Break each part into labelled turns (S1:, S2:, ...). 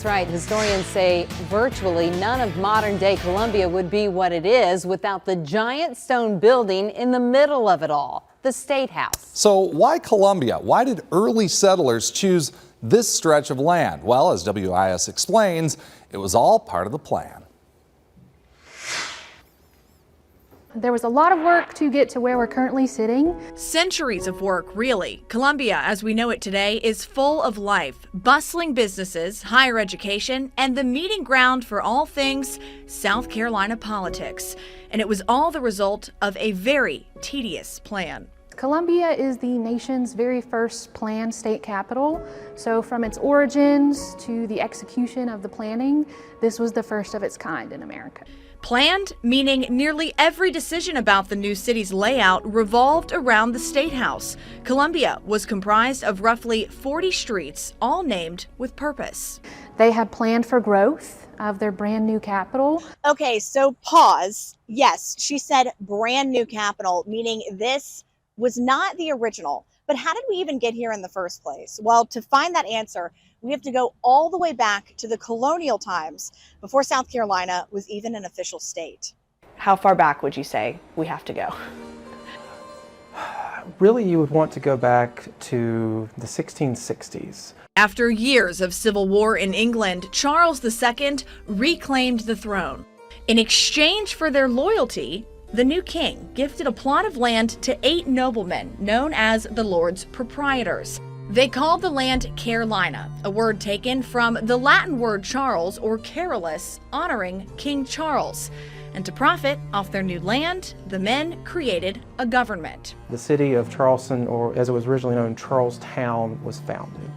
S1: That's right. Historians say virtually none of modern-day Columbia would be what it is without the giant stone building in the middle of it all, the State House.
S2: So why Columbia? Why did early settlers choose this stretch of land? Well, as WIS explains, it was all part of the plan.
S3: There was a lot of work to get to where we're currently sitting.
S4: Centuries of work, really. Columbia, as we know it today, is full of life, bustling businesses, higher education, and the meeting ground for all things South Carolina politics. And it was all the result of a very tedious plan.
S3: Columbia is the nation's very first planned state capital. So from its origins to the execution of the planning, this was the first of its kind in America.
S4: Planned, meaning nearly every decision about the new city's layout revolved around the State House. Columbia was comprised of roughly 40 streets, all named with purpose.
S3: They had planned for growth of their brand new capital.
S5: Okay, so pause. Yes, she said brand new capital, meaning this was not the original. But how did we even get here in the first place? Well, to find that answer, we have to go all the way back to the colonial times before South Carolina was even an official state.
S6: How far back would you say we have to go?
S7: Really, you would want to go back to the 1660s.
S4: After years of civil war in England, Charles II reclaimed the throne. In exchange for their loyalty, the new king gifted a plot of land to 8 noblemen known as the Lords Proprietors. They called the land Carolina, a word taken from the Latin word Charles or Carolus, honoring King Charles. And to profit off their new land, the men created a government.
S7: The city of Charleston, or as it was originally known, Charlestown, was founded.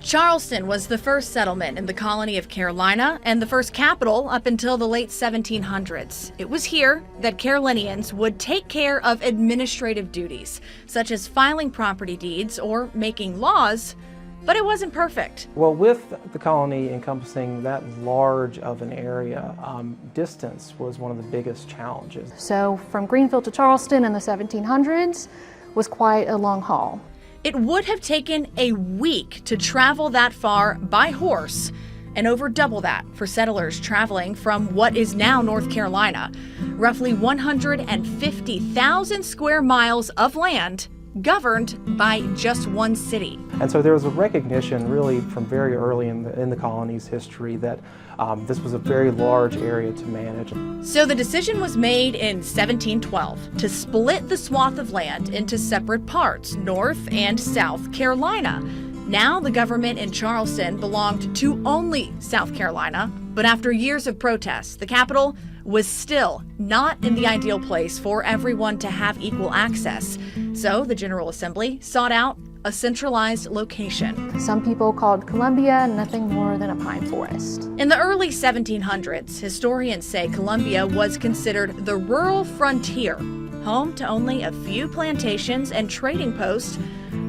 S4: Charleston was the first settlement in the colony of Carolina and the first capital up until the late 1700s. It was here that Carolinians would take care of administrative duties, such as filing property deeds or making laws, but it wasn't perfect.
S7: Well, with the colony encompassing that large of an area, distance was one of the biggest challenges.
S3: So from Greenville to Charleston in the 1700s was quite a long haul.
S4: It would have taken a week to travel that far by horse, and over double that for settlers traveling from what is now North Carolina. Roughly 150,000 square miles of land governed by just one city.
S7: And so there was a recognition really from very early in the colony's history that this was a very large area to manage.
S4: So the decision was made in 1712 to split the swath of land into separate parts, North and South Carolina. Now the government in Charleston belonged to only South Carolina, but after years of protests, the capital was still not in the ideal place for everyone to have equal access. So the General Assembly sought out a centralized location.
S3: Some people called Columbia nothing more than a pine forest.
S4: In the early 1700s, historians say Columbia was considered the rural frontier, home to only a few plantations and trading posts,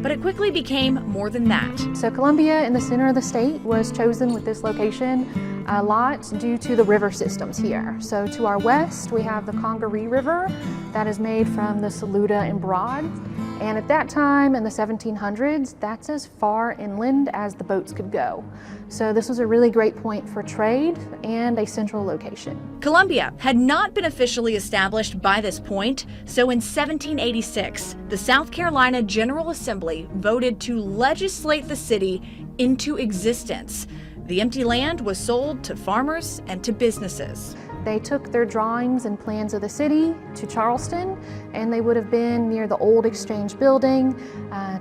S4: but it quickly became more than that.
S3: So Columbia in the center of the state was chosen with this location a lot due to the river systems here. So to our west, we have the Congaree River that is made from the Saluda and Broad. And at that time in the 1700s, that's as far inland as the boats could go. So this was a really great point for trade and a central location.
S4: Columbia had not been officially established by this point, so in 1786, the South Carolina General Assembly voted to legislate the city into existence. The empty land was sold to farmers and to businesses.
S3: They took their drawings and plans of the city to Charleston, and they would have been near the old Exchange building,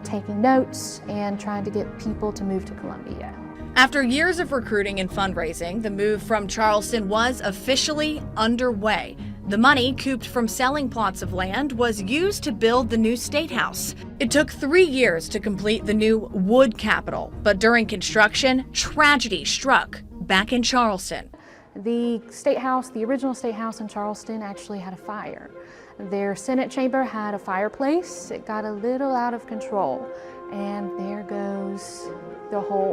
S3: taking notes and trying to get people to move to Columbia.
S4: After years of recruiting and fundraising, the move from Charleston was officially underway. The money couped from selling plots of land was used to build the new State House. It took 3 years to complete the new wood capital, but during construction, tragedy struck back in Charleston.
S3: The State House, the original State House in Charleston, actually had a fire. Their Senate chamber had a fireplace. It got a little out of control, and there goes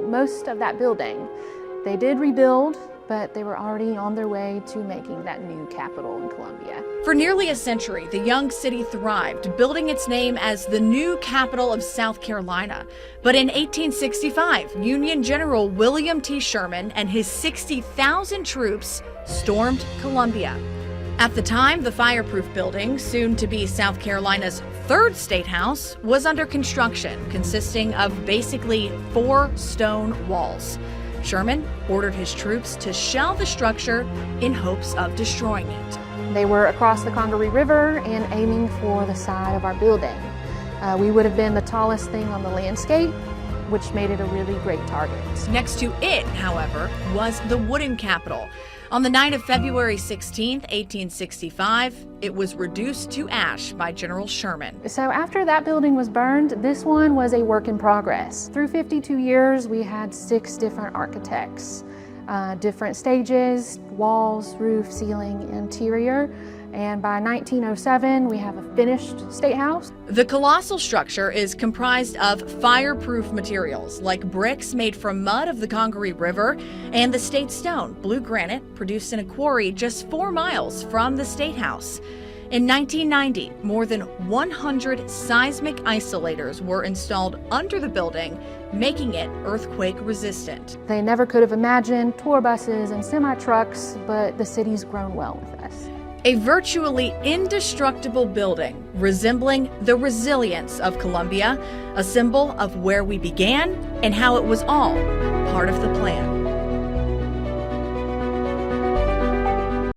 S3: most of that building. They did rebuild, but they were already on their way to making that new capital in Columbia.
S4: For nearly a century, the young city thrived, building its name as the new capital of South Carolina. But in 1865, Union General William T. Sherman and his 60,000 troops stormed Columbia. At the time, the fireproof building, soon to be South Carolina's third state house, was under construction, consisting of basically 4 stone walls. Sherman ordered his troops to shell the structure in hopes of destroying it.
S3: They were across the Congaree River and aiming for the side of our building. We would have been the tallest thing on the landscape, which made it a really great target.
S4: Next to it, however, was the wooden Capitol. On the night of February 16, 1865, it was reduced to ash by General Sherman.
S3: So after that building was burned, this one was a work in progress. Through 52 years, we had 6 different architects, different stages, walls, roof, ceiling, interior. And by 1907, we have a finished state house.
S4: The colossal structure is comprised of fireproof materials like bricks made from mud of the Congaree River and the state stone, blue granite, produced in a quarry just 4 miles from the state house. In 1990, more than 100 seismic isolators were installed under the building, making it earthquake resistant.
S3: They never could have imagined tour buses and semi-trucks, but the city's grown well with us.
S4: A virtually indestructible building resembling the resilience of Columbia, a symbol of where we began and how it was all part of the plan.